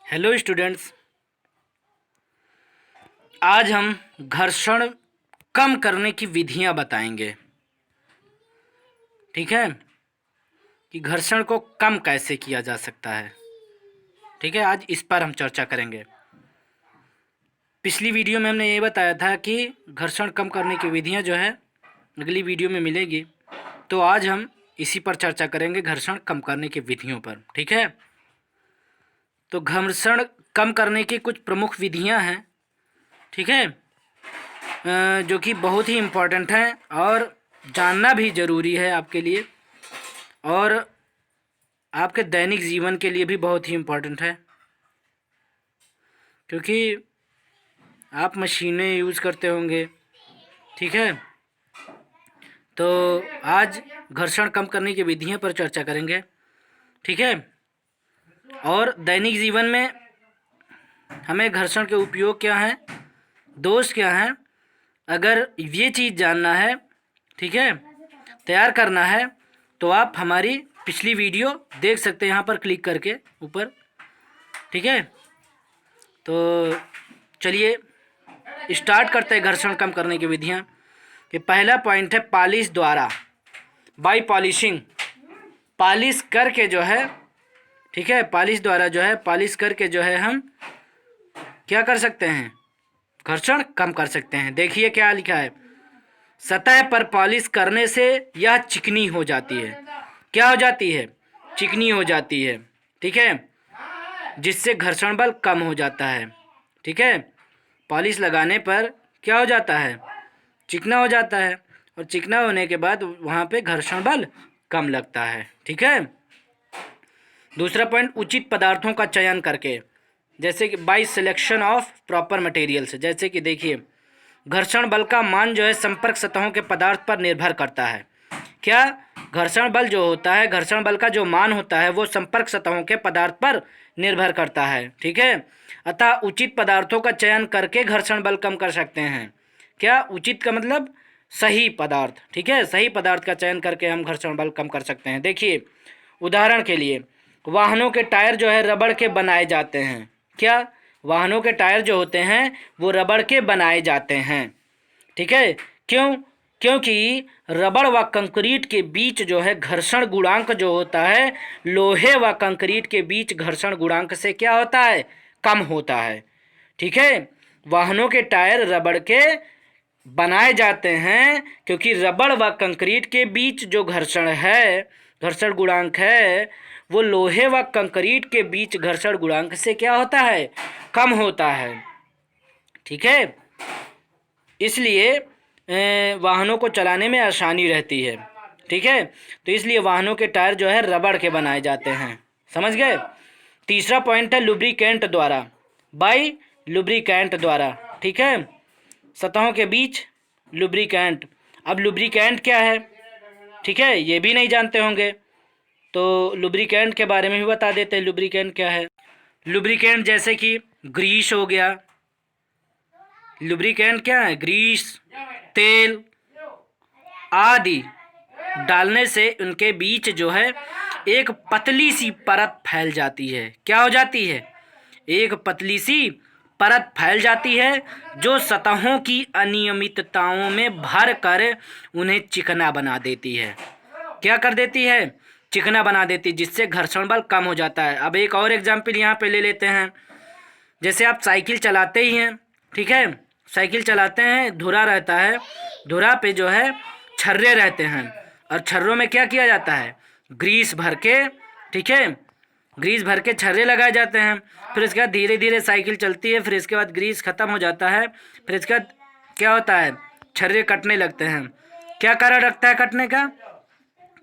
Hello students, आज हम घर्षण कम करने की विधियां बताएंगे। ठीक है कि घर्षण को कम कैसे किया जा सकता है। ठीक है, आज इस पर हम चर्चा करेंगे। पिछली वीडियो में हमने ये बताया था कि घर्षण कम करने की विधियां जो है अगली वीडियो में मिलेगी, तो आज हम इसी पर चर्चा करेंगे, घर्षण कम करने की विधियों पर। ठीक है, तो घर्षण कम करने की कुछ प्रमुख विधियां हैं। ठीक है, जो कि बहुत ही इम्पोर्टेंट हैं और जानना भी ज़रूरी है आपके लिए, और आपके दैनिक जीवन के लिए भी बहुत ही इम्पोर्टेंट है, क्योंकि आप मशीनें यूज़ करते होंगे। ठीक है, तो आज घर्षण कम करने की विधियों पर चर्चा करेंगे। ठीक है, और दैनिक जीवन में हमें घर्षण के उपयोग क्या हैं, दोष क्या हैं, अगर ये चीज़ जानना है, ठीक है, तैयार करना है, तो आप हमारी पिछली वीडियो देख सकते हैं यहाँ पर क्लिक करके ऊपर। ठीक है, तो चलिए स्टार्ट करते हैं घर्षण कम करने की विधियाँ। कि पहला पॉइंट है पॉलिश द्वारा, बाय पॉलिशिंग। पॉलिश करके जो है, ठीक है, पॉलिश द्वारा जो है, पॉलिश करके जो है हम क्या कर सकते हैं, घर्षण कम कर सकते हैं। देखिए क्या लिखा है, सतह पर पॉलिश करने से यह चिकनी हो जाती है। क्या हो जाती है? चिकनी हो जाती है। ठीक है, जिससे घर्षण बल कम हो जाता है। ठीक है, पॉलिश लगाने पर क्या हो जाता है, चिकना हो जाता है, और चिकना होने के बाद वहाँ पे घर्षण बल कम लगता है। ठीक है, दूसरा पॉइंट, उचित पदार्थों का चयन करके, जैसे कि by selection of proper materials. जैसे कि देखिए, घर्षण बल का मान जो है संपर्क सतहों के पदार्थ पर निर्भर करता है। क्या? घर्षण बल जो होता है, घर्षण बल का जो मान होता है वो संपर्क सतहों के पदार्थ पर निर्भर करता है। ठीक है, अतः उचित पदार्थों का चयन करके घर्षण बल कम कर सकते हैं। क्या? उचित का मतलब सही पदार्थ। ठीक है, सही पदार्थ का चयन करके हम घर्षण बल कम कर सकते हैं। देखिए, उदाहरण के लिए वाहनों के टायर जो है रबड़ के बनाए जाते हैं। क्या? वाहनों के टायर जो होते हैं वो रबड़ के बनाए जाते हैं। ठीक है, क्यों? क्योंकि रबड़ व कंक्रीट के बीच जो है घर्षण गुणांक जो होता है, लोहे व कंक्रीट के बीच घर्षण गुणांक से क्या होता है, कम होता है। ठीक है, वाहनों के टायर रबड़ के बनाए जाते हैं क्योंकि रबड़ व कंक्रीट के बीच जो घर्षण है, घर्षण गुणांक है, वो लोहे व कंक्रीट के बीच घर्षण गुणांक से क्या होता है, कम होता है। ठीक है, इसलिए वाहनों को चलाने में आसानी रहती है। ठीक है, तो इसलिए वाहनों के टायर जो है रबड़ के बनाए जाते हैं। समझ गए? तीसरा पॉइंट है लुब्रिकेंट द्वारा, बाय लुब्रिकेंट द्वारा। ठीक है, सतहों के बीच लुब्रिकेंट। अब लुब्रिकेंट क्या है, ठीक है, ये भी नहीं जानते होंगे, तो लुब्रिकेंट के बारे में भी बता देते हैं। लुब्रिकेंट क्या है? लुब्रिकेंट जैसे कि ग्रीस हो गया। लुब्रिकेंट क्या है? ग्रीस, तेल आदि डालने से उनके बीच जो है एक पतली सी परत फैल जाती है। क्या हो जाती है? एक पतली सी परत फैल जाती है जो सतहों की अनियमितताओं में भर कर उन्हें चिकना बना देती है। क्या कर देती है? चिकना बना देती है, जिससे घर्षण बल कम हो जाता है। अब एक और एग्जाम्पल यहाँ पे ले लेते हैं। जैसे आप साइकिल चलाते ही हैं, ठीक है, साइकिल चलाते हैं, धुरा रहता है, धुरा पे जो है छर्रे रहते हैं, और छर्रों में क्या किया जाता है, ग्रीस भर के, ठीक है, ग्रीस भर के छर्रे लगाए जाते हैं। फिर इसके बाद धीरे धीरे साइकिल चलती है, फिर इसके बाद ग्रीस खत्म हो जाता है, फिर इसके बाद क्या होता है, छर्रे कटने लगते हैं। क्या कारण रखता है कटने का?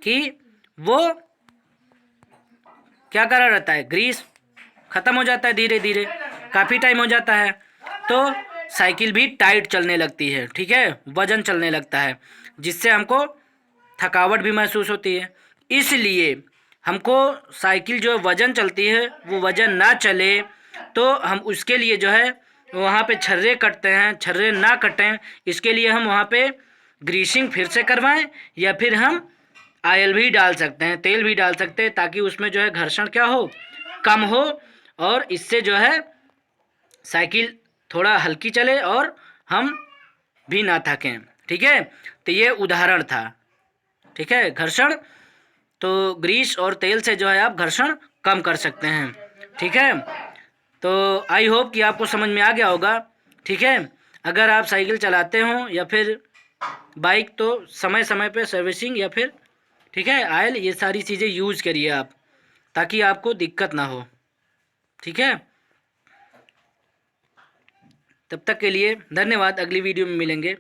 कि वो क्या कारण रहता है, ग्रीस खत्म हो जाता है, धीरे धीरे काफ़ी टाइम हो जाता है, तो साइकिल भी टाइट चलने लगती है। ठीक है, वजन चलने लगता है, जिससे हमको थकावट भी महसूस होती है। इसलिए हमको साइकिल जो वजन चलती है वो वजन ना चले, तो हम उसके लिए जो है वहाँ पे छर्रे कटते हैं। छर्रे ना कटें इसके लिए हम वहाँ पे ग्रीसिंग फिर से करवाएं, या फिर हम ऑयल भी डाल सकते हैं, तेल भी डाल सकते हैं, ताकि उसमें जो है घर्षण क्या हो, कम हो, और इससे जो है साइकिल थोड़ा हल्की चले और हम भी ना थकें। ठीक है, तो ये उदाहरण था। ठीक है, घर्षण तो ग्रीस और तेल से जो है आप घर्षण कम कर सकते हैं। ठीक है, तो आई होप कि आपको समझ में आ गया होगा। ठीक है, अगर आप साइकिल चलाते हो या फिर बाइक तो समय समय पे सर्विसिंग या फिर ठीक है ऑयल ये सारी चीज़ें यूज़ करिए आप, ताकि आपको दिक्कत ना हो। ठीक है, तब तक के लिए धन्यवाद, अगली वीडियो में मिलेंगे।